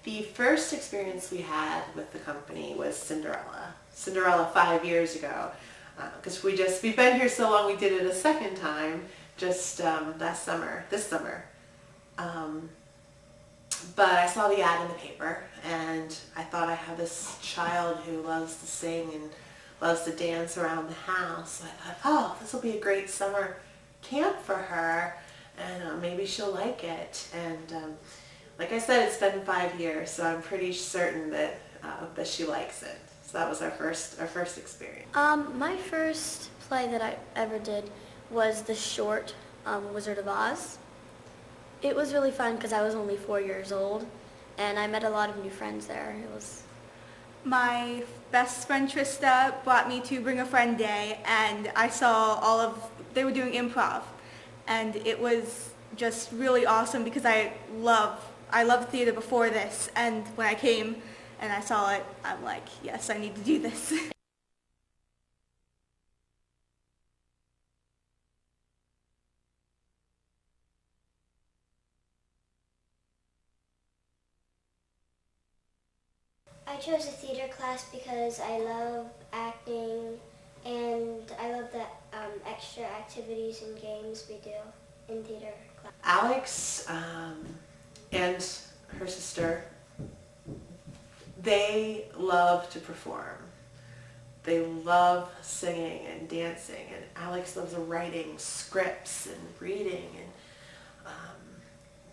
The first experience we had with the company was Cinderella. Cinderella 5 years ago. Because we've been here so long, we did it a second time just this summer. But I saw the ad in the paper, and I thought I have this child who loves to sing and loves to dance around the house. So I thought, oh, this will be a great summer camp for her, and maybe she'll like it. And like I said, it's been 5 years, so I'm pretty certain that she likes it. So that was our first experience. My first play that I ever did was the short Wizard of Oz. It was really fun because I was only 4 years old, and I met a lot of new friends there. My best friend Trista brought me to Bring a Friend Day, and I saw they were doing improv, and it was just really awesome because I loved theater before this, and when I came and I saw it, I'm like, yes, I need to do this. I chose a theater class because I love acting and I love the extra activities and games we do in theater class. Alex and her sister, they love to perform. They love singing and dancing, and Alex loves writing scripts and reading, and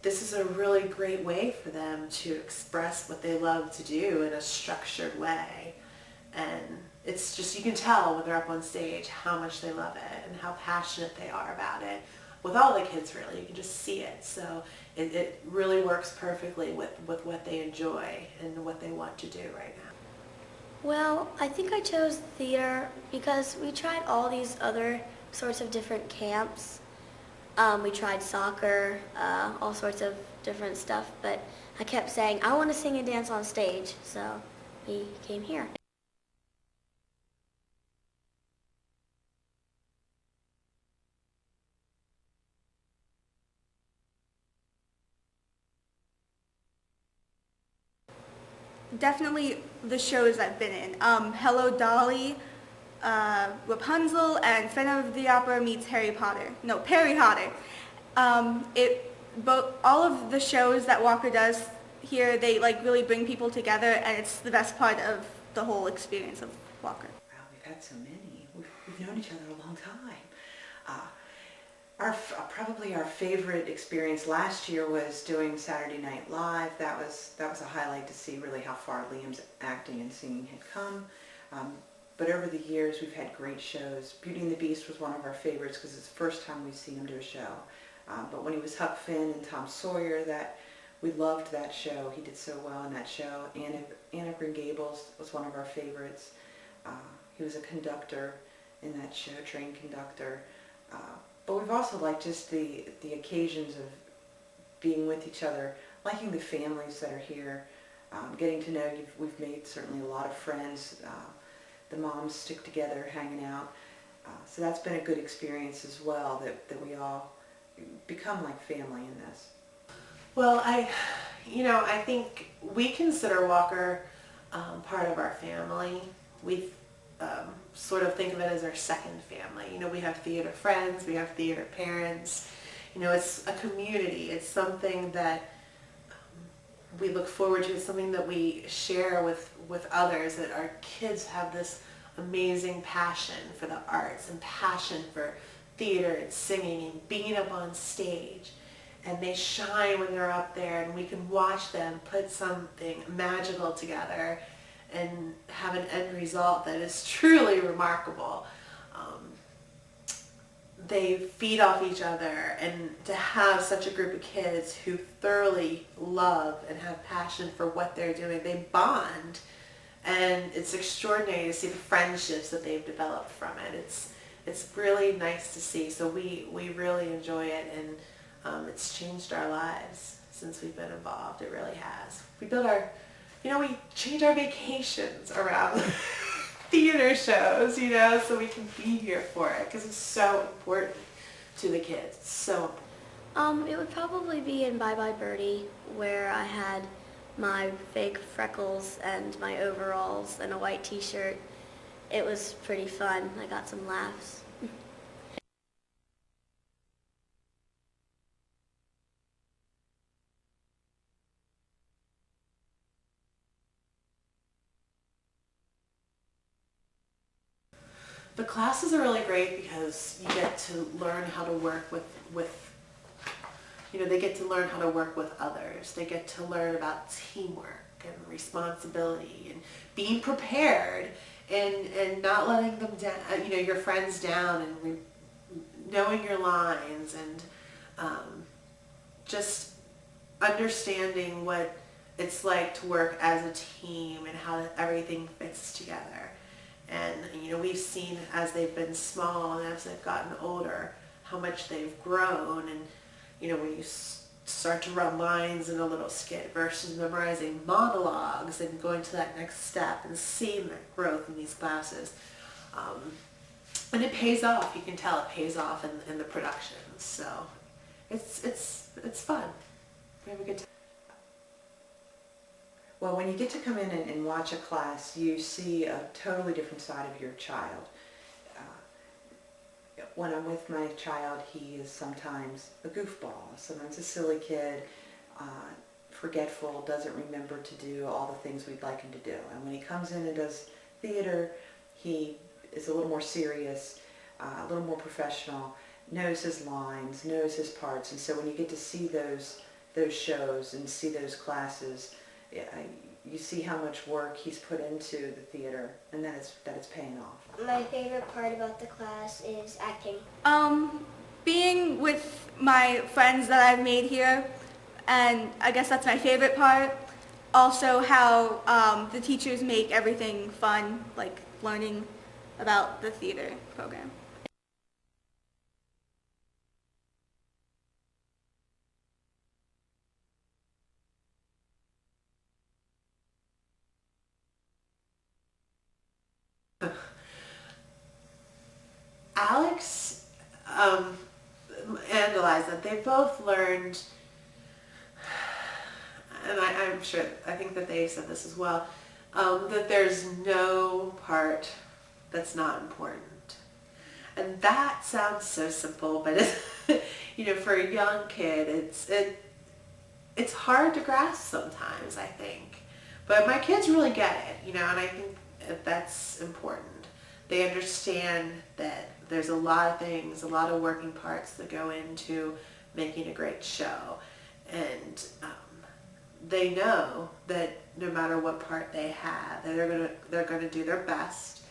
this is a really great way for them to express what they love to do in a structured way. And it's just, you can tell when they're up on stage how much they love it and how passionate they are about it. With all the kids, really, you can just see it. So it really works perfectly with what they enjoy and what they want to do right now. Well, I think I chose theater because we tried all these other sorts of different camps. We tried soccer, all sorts of different stuff, but I kept saying, I want to sing and dance on stage, so we came here. Definitely the shows I've been in. Hello Dolly, Rapunzel, and Phantom of the Opera meets Perry Potter. All of the shows that Walker does here, they really bring people together, and it's the best part of the whole experience of Walker. Wow, we've had so many. We've known each other a long time. Probably our favorite experience last year was doing Saturday Night Live. That was a highlight to see really how far Liam's acting and singing had come. But over the years, we've had great shows. Beauty and the Beast was one of our favorites because it's the first time we've seen him do a show. But when he was Huck Finn and Tom Sawyer, we loved that show. He did so well in that show. Anne of Green Gables was one of our favorites. He was a conductor in that show, trained conductor. But we've also liked just the occasions of being with each other, liking the families that are here, getting to know you. We've made certainly a lot of friends. The moms stick together, hanging out. So that's been a good experience as well, that we all become like family in this. Well, I think we consider Walker part of our family. We sort of think of it as our second family. We have theater friends, we have theater parents. It's a community. It's something that we look forward to. It's something that we share with others, that our kids have this amazing passion for the arts and passion for theater and singing and being up on stage. And they shine when they're up there, and we can watch them put something magical together and have an end result that is truly remarkable. They feed off each other, and to have such a group of kids who thoroughly love and have passion for what they're doing, they bond, and it's extraordinary to see the friendships that they've developed from it. It's really nice to see. So we really enjoy it, and it's changed our lives since we've been involved. It really has. We change our vacations around theater shows, so we can be here for it, because it's so important to the kids. It's so important. It would probably be in Bye Bye Birdie, where I had my fake freckles and my overalls and a white t-shirt. It was pretty fun. I got some laughs. The classes are really great because you get to learn how to work they get to learn how to work with others. They get to learn about teamwork and responsibility and being prepared and not letting them down, your friends down, and knowing your lines, and just understanding what it's like to work as a team and how everything fits together. And we've seen as they've been small and as they've gotten older how much they've grown. And when you start to run lines in a little skit versus memorizing monologues and going to that next step and seeing that growth in these classes, and it pays off. You can tell it pays off in the productions. So it's fun. We have a good time. Well, when you get to come in and watch a class, you see a totally different side of your child. When I'm with my child, he is sometimes a goofball, sometimes a silly kid, forgetful, doesn't remember to do all the things we'd like him to do. And when he comes in and does theater, he is a little more serious, a little more professional, knows his lines, knows his parts. And so when you get to see those shows and see those classes, you see how much work he's put into the theater, and that it's paying off. My favorite part about the class is acting. Being with my friends that I've made here, and I guess that's my favorite part. Also how the teachers make everything fun, like learning about the theater program. Alex and Eliza, they both learned, and I think that they said this as well, that there's no part that's not important. And that sounds so simple, but for a young kid, it's hard to grasp sometimes, I think. But my kids really get it, and I think that's important. They understand that there's a lot of things, a lot of working parts that go into making a great show. And they know that no matter what part they have, that they're gonna do their best,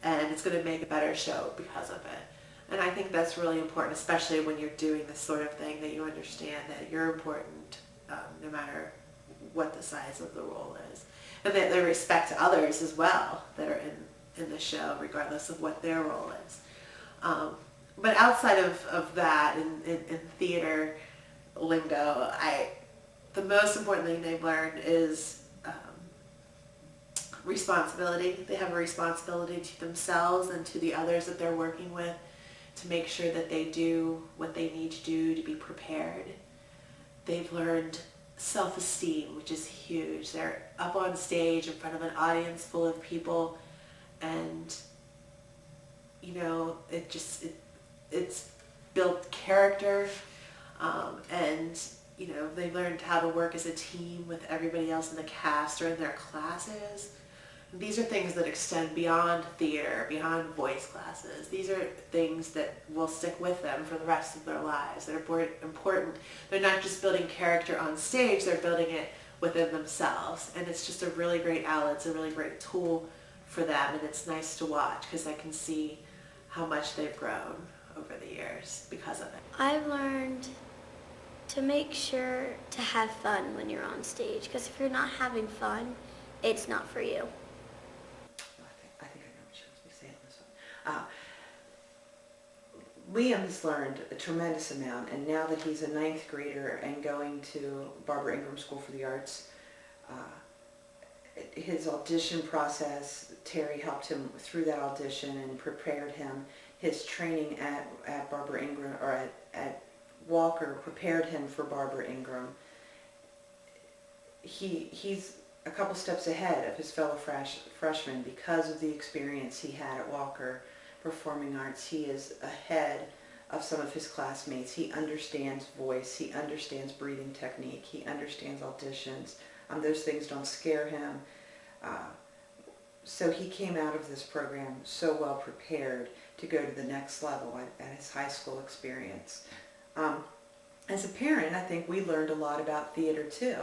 and it's gonna make a better show because of it. And I think that's really important, especially when you're doing this sort of thing, that you understand that you're important no matter what the size of the role is. And that they respect others as well that are in the show, regardless of what their role is. But outside of that, in theater lingo, the most important thing they've learned is responsibility. They have a responsibility to themselves and to the others that they're working with to make sure that they do what they need to do to be prepared. They've learned self-esteem, which is huge. They're up on stage in front of an audience full of people, and it's built character, and they learned how to work as a team with everybody else in the cast or in their classes. These are things that extend beyond theater, beyond voice classes. These are things that will stick with them for the rest of their lives. They're important. They're not just building character on stage, they're building it within themselves. And it's just a really great outlet. It's a really great tool for them, and it's nice to watch because I can see how much they've grown over the years because of it. I've learned to make sure to have fun when you're on stage, because if you're not having fun, it's not for you. I think I know what she wants me to say on this one. Liam has learned a tremendous amount, and now that he's a 9th grader and going to Barbara Ingram School for the Arts, his audition process, Terry helped him through that audition and prepared him. His training at Barbara Ingram, or at Walker, prepared him for Barbara Ingram. he's a couple steps ahead of his fellow freshmen because of the experience he had at Walker Performing Arts. He is ahead of some of his classmates. He understands voice, he understands breathing technique, he understands auditions. Those things don't scare him. So he came out of this program so well prepared to go to the next level at his high school experience. As a parent, I think we learned a lot about theater too.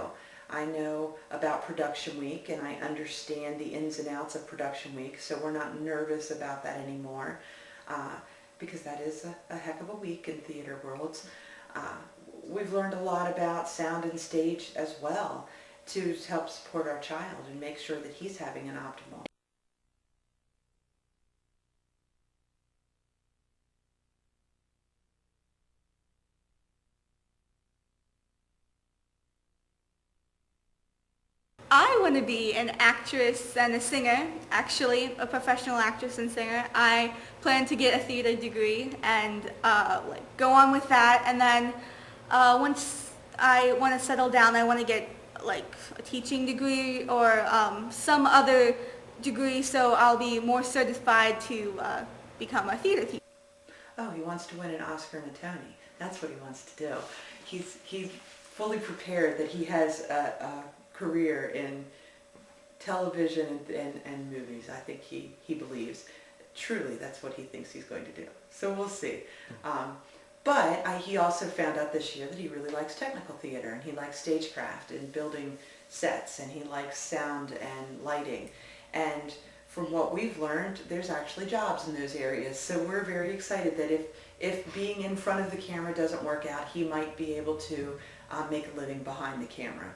I know about production week and I understand the ins and outs of production week, so we're not nervous about that anymore because that is a heck of a week in theater worlds. We've learned a lot about sound and stage as well to help support our child and make sure that he's having an optimal. I want to be an actress and a singer, actually, a professional actress and singer. I plan to get a theater degree and go on with that. And then once I want to settle down, I want to get a teaching degree or some other degree so I'll be more certified to become a theater teacher. Oh, he wants to win an Oscar and a Tony. That's what he wants to do. He's fully prepared that he has a career in television and movies. I think he believes truly that's what he thinks he's going to do. So we'll see. But he also found out this year that he really likes technical theater and he likes stagecraft and building sets and he likes sound and lighting. And from what we've learned, there's actually jobs in those areas. So we're very excited that if being in front of the camera doesn't work out, he might be able to make a living behind the camera.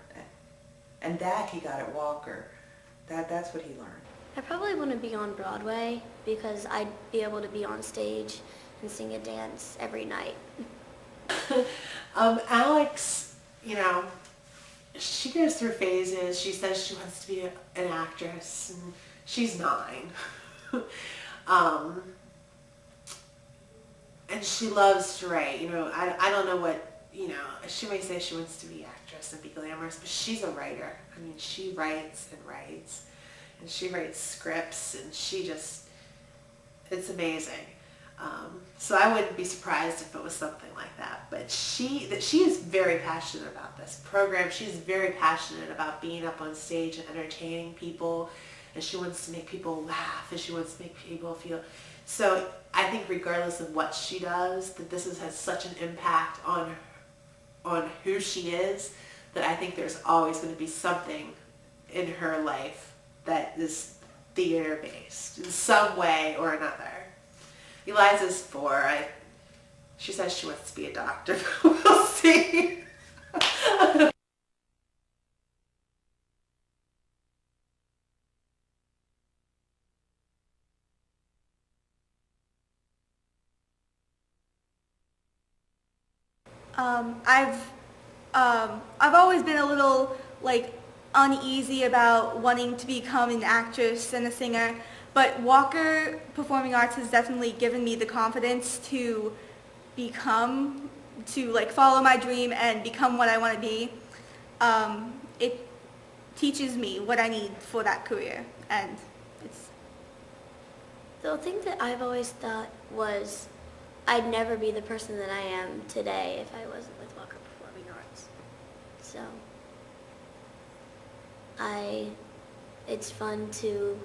And that he got at Walker. That's what he learned. I probably want to be on Broadway because I'd be able to be on stage and sing and dance every night. Alex, she goes through phases. She says she wants to be an actress, and she's 9. And she loves to write. I don't know what, she may say she wants to be an actress and be glamorous, but she's a writer. I mean, she writes and writes, and she writes scripts, and it's amazing. So I wouldn't be surprised if it was something like that. But she is very passionate about this program. She's very passionate about being up on stage and entertaining people, and she wants to make people laugh, and she wants to make people feel. So I think regardless of what she does, that this has such an impact on who she is, that I think there's always going to be something in her life that is theater-based in some way or another. Eliza's 4. She says she wants to be a doctor. We'll see. I've always been a little uneasy about wanting to become an actress and a singer, but Walker Performing Arts has definitely given me the confidence to follow my dream and become what I want to be. It teaches me what I need for that career, and it's... The thing that I've always thought was I'd never be the person that I am today if I wasn't with Walker Performing Arts. So it's fun to,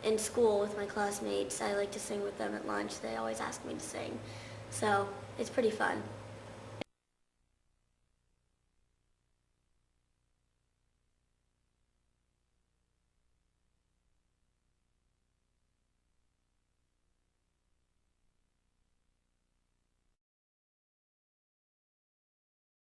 in school with my classmates, I like to sing with them at lunch. They always ask me to sing. So it's pretty fun.